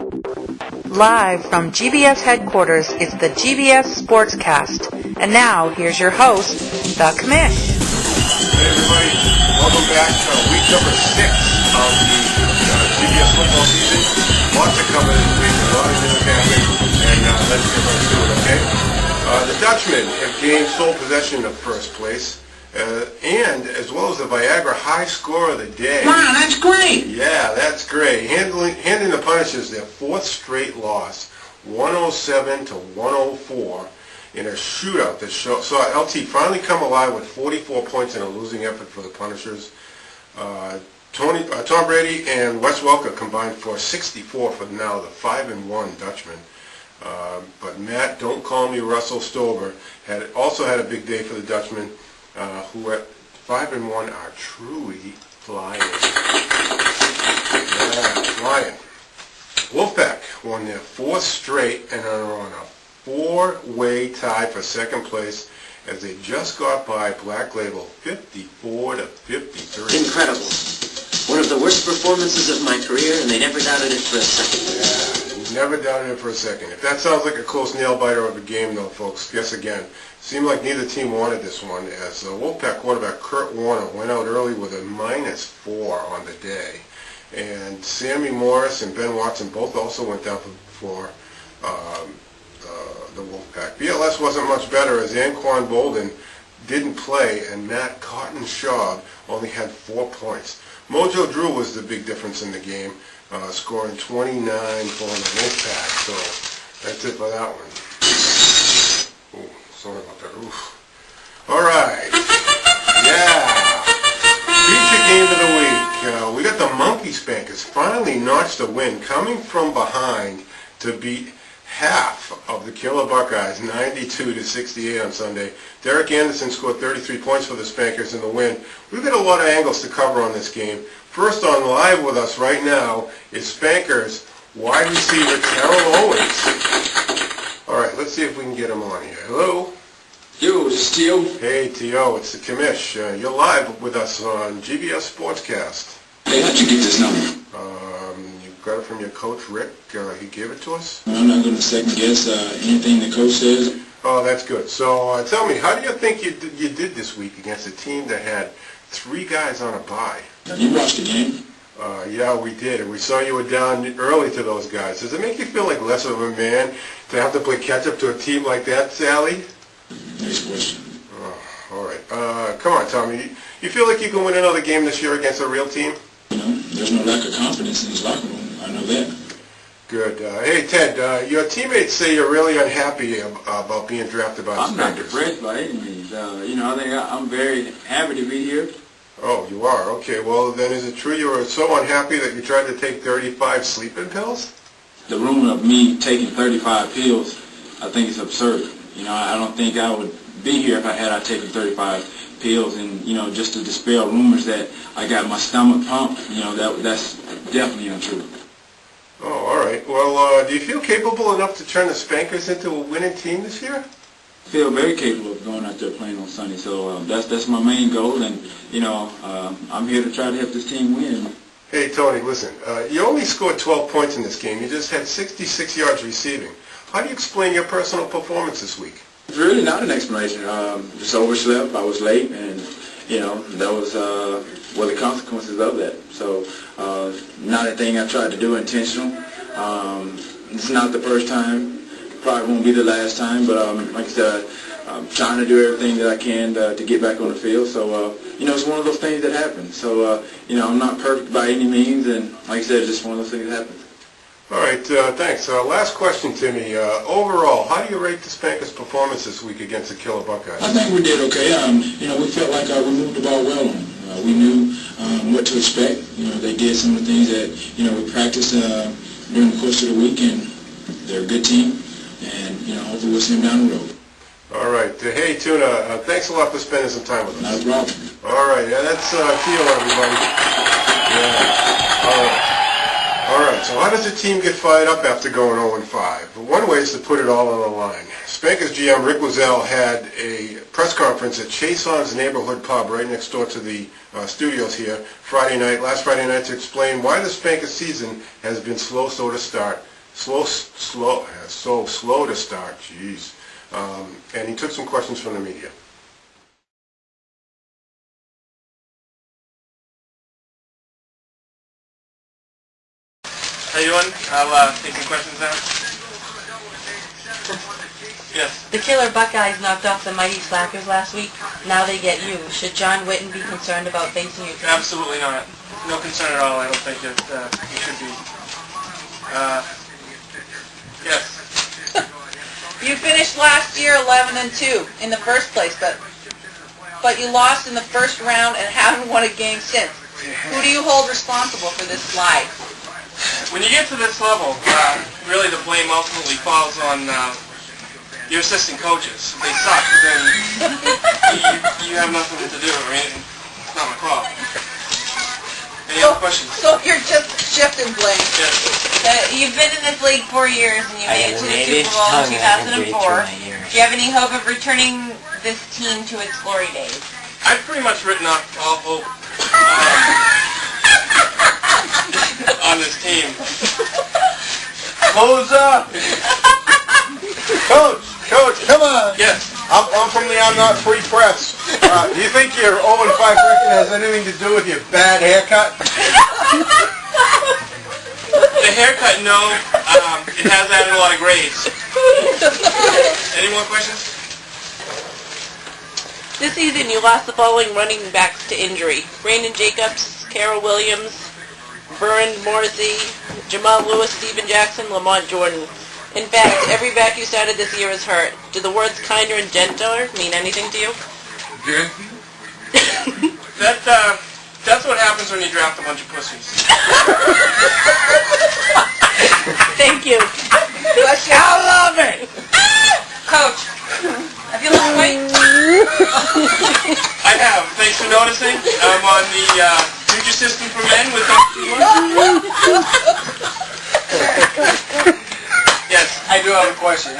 Live from GBS headquarters, it's the GBS Sportscast. And now, here's your host, the Commish. Hey everybody, welcome back to week number 6 of the GBS football season. Lots to cover this week, a lot of news happening, and let's get right to it, okay? The Dutchmen have gained sole possession of first place, and as well as the Viagra high score of the day. Wow, that's great! Yeah, that's great. Handing the Punishers their fourth straight loss, 107 to 104, in a shootout that saw LT finally come alive with 44 points in a losing effort for the Punishers. Tom Brady and Wes Welker combined for 64 for now the 5-1 Dutchmen. But Matt, don't call me Russell Stover, also had a big day for the Dutchmen, who at 5-1 are truly flying. Yeah, flying. Wolfpack won their fourth straight and are on a four-way tie for second place as they just got by Black Label 54 to 53. Incredible. One of the worst performances of my career, and they never doubted it for a second. Yeah, never doubted it for a second. If that sounds like a close nail-biter of a game, though, folks, guess again. Seemed like neither team wanted this one, as Wolfpack quarterback Kurt Warner went out early with a -4 on the day. And Sammy Morris and Ben Watson both also went down for the Wolfpack. BLS wasn't much better as Anquan Bolden didn't play, and Matt Cotton-Shaw only had 4 points. Mojo Drew was the big difference in the game, scoring 29 for the Wolfpack. So that's it for that one. Ooh, sorry about that. Oof. All right. Yeah. Feature game of the week. We got the Monkey Spankers finally notched a win, coming from behind to beat half of the Killer Buckeyes, 92 to 68 on Sunday. Derek Anderson scored 33 points for the Spankers in the win. We've got a lot of angles to cover on this game. First on live with us right now is Spankers wide receiver Terrell Owens. All right, let's see if we can get him on here. Hello? Yo, this is T.O. Hey, T.O., it's the Commish. You're live with us on GBS Sportscast. Hey, how'd you get this number? You got it from your coach, Rick. He gave it to us. I'm not going to second guess anything the coach says. Oh, that's good. So tell me, how do you think you did this week against a team that had 3 guys on a bye? You watched the game? Yeah, we did. And we saw you were down early to those guys. Does it make you feel like less of a man to have to play catch-up to a team like that, Sally? Next question. Oh, all right. Come on, Tommy. You feel like you can win another game this year against a real team? You know, there's no lack of confidence in this locker room. I know that. Good. Hey, Ted, your teammates say you're really unhappy about being drafted by the I'm not Spankers. depressed by any means. I think I'm very happy to be here. Oh, you are? Okay. Well, then is it true you were so unhappy that you tried to take 35 sleeping pills? The rumor of me taking 35 pills, I think it's absurd. I don't think I would be here if I taken 35 pills, and just to dispel rumors that I got my stomach pumped. That's definitely untrue. Oh, all right. Well, do you feel capable enough to turn the Spankers into a winning team this year? I feel very capable of going out there playing on Sunday, so that's my main goal, and I'm here to try to help this team win. Hey, Tony, listen. You only scored 12 points in this game. You just had 66 yards receiving. How do you explain your personal performance this week? It's really not an explanation. Just overslept. I was late, and that was were the consequences of that. So not anything I tried to do intentional. It's not the first time. Probably won't be the last time. But like I said, I'm trying to do everything that I can to get back on the field. So it's one of those things that happen. So I'm not perfect by any means, and like I said, it's just one of those things that happen. All right, thanks. Last question, Timmy. Overall, how do you rate the Spankers' performance this week against the Killer Buckeyes? I think we did okay. We felt like we moved the ball well on them. We knew what to expect. They did some of the things that we practiced during the course of the week, and they're a good team. And hopefully we'll see them down the road. All right. Hey, Tuna, thanks a lot for spending some time with us. Not a problem. All right. Yeah, that's Theo, everybody. Yeah. All right. All right, so how does a team get fired up after going 0-5? Well, one way is to put it all on the line. Spankers GM Rick Wazell had a press conference at Chaseon's neighborhood pub right next door to the studios here last Friday night, to explain why the Spankers season has been slow so to start so slow to start, jeez. And he took some questions from the media. How you doing? I'll take some questions now. Yes. The killer Buckeyes knocked off the mighty Slackers last week. Now they get you. Should John Witten be concerned about facing your team? Absolutely not. No concern at all. I don't think that you should be. Yes. You finished last year 11-2 in the first place, but you lost in the first round and haven't won a game since. Who do you hold responsible for this slide? When you get to this level, really the blame ultimately falls on your assistant coaches. If they suck, then you have nothing to do. I mean, it's not my fault. Any other questions? So you're just shifting blame. Yes. You've been in this league 4 years and you made it to the Super Bowl in 2004. Do you have any hope of returning this team to its glory days? I've pretty much written off all hope on this team. Close up! Coach, come on! Yes. I'm from the I'm Not Free Press. Do you think your 0-5 record has anything to do with your bad haircut? The haircut, no. It has added a lot of grades. Any more questions? This season, you lost the following running backs to injury: Brandon Jacobs, Carol Williams, Vern Morrissey, Jamal Lewis, Steven Jackson, Lamont Jordan. In fact, every back you started this year is hurt. Do the words kinder and gentler mean anything to you? That's what happens when you draft a bunch of pussies. Thank you. I love it! Coach, have you lost weight? I have. Thanks for noticing. I'm on the Nutrisystem for Men with Yes. I do have a question.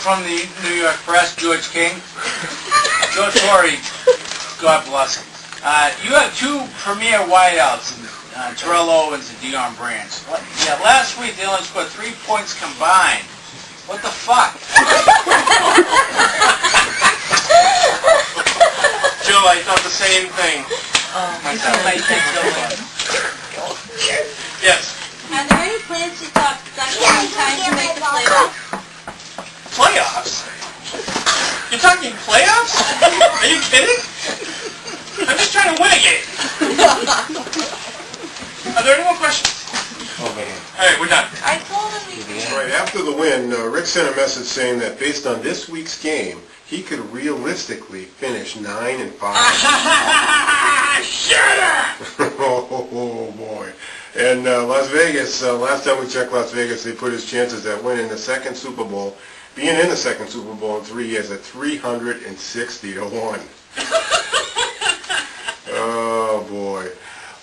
From the New York Press, George King. Joe Torre, God bless him. You have two premier wideouts, Terrell Owens and Deion Branch. Yeah, last week they only scored 3 points combined. What the fuck? Joe, I thought the same thing. Yes. Are there any plans to talk time to make the playoffs? Playoffs? You're talking playoffs? Are you kidding? I'm just trying to win a game. Are there any more questions? All right, we're done. I told him Right after the win, Rick sent a message saying that based on this week's game, he could realistically finish 9-5. Shut up! Oh boy. And Las Vegas, last time we checked Las Vegas, they put his chances at winning the second Super Bowl, being in the second Super Bowl in 3 years, at 360-1. Oh boy.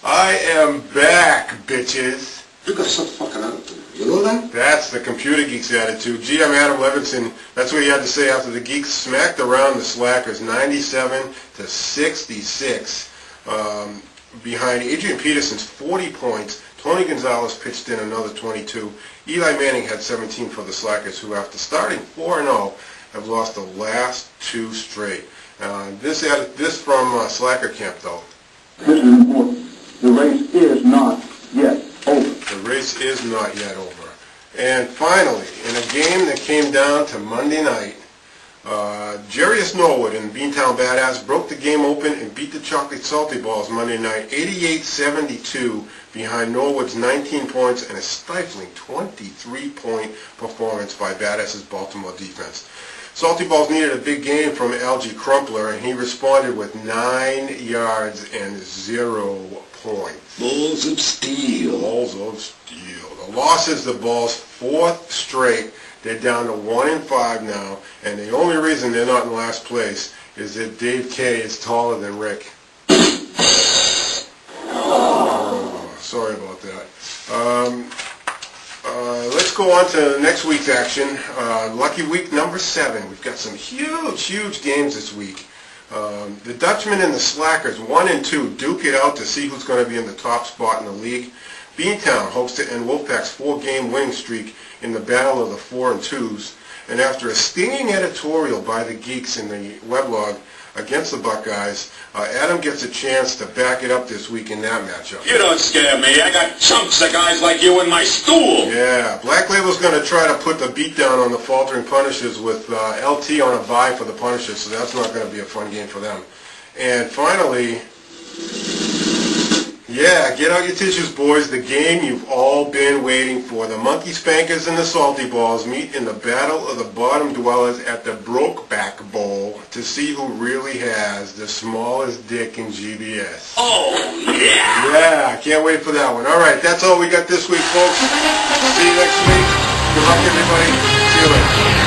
I am back, bitches. You gotta stop fucking out. You know that? That's the Computer Geeks attitude. Gee, I'm Adam Levinson. That's what he had to say after the Geeks smacked around the Slackers 97-66. Behind Adrian Peterson's 40 points, Tony Gonzalez pitched in another 22. Eli Manning had 17 for the Slackers, who after starting 4-0 have lost the last 2 straight. This from Slacker Camp, though. This is important. The race is not yet over. The race is not yet over. And finally, in a game that came down to Monday night, Jarius Norwood and Beantown Badass broke the game open and beat the Chocolate Salty Balls Monday night 88-72 behind Norwood's 19 points and a stifling 23-point performance by Badass's Baltimore defense. Salty Balls needed a big game from Algie Crumpler, and he responded with 9 yards and 0 points. Balls of steel. Balls of steel. The loss is the Balls' 4th straight. They're down to 1-5 now, and the only reason they're not in last place is that Dave K is taller than Rick. Oh, sorry about that. Let's go on to next week's action. Lucky week number 7. We've got some huge games this week. The Dutchmen and the Slackers, 1 and 2, duke it out to see who's going to be in the top spot in the league. Beantown hopes to end Wolfpack's 4-game winning streak in the battle of the 4 and 2s. And after a stinging editorial by the Geeks in the weblog against the Buckeyes, Adam gets a chance to back it up this week in that matchup. You don't scare me. I got chunks of guys like you in my stool. Yeah, Black Label's going to try to put the beat down on the faltering Punishers with LT on a bye for the Punishers, so that's not going to be a fun game for them. And finally, yeah, get out your tissues, boys. The game you've all been waiting for. The Monkey Spankers and the Salty Balls meet in the Battle of the Bottom Dwellers at the Brokeback Bowl to see who really has the smallest dick in GBS. Oh, yeah. Yeah, can't wait for that one. All right, that's all we got this week, folks. See you next week. Good luck, everybody. See you later.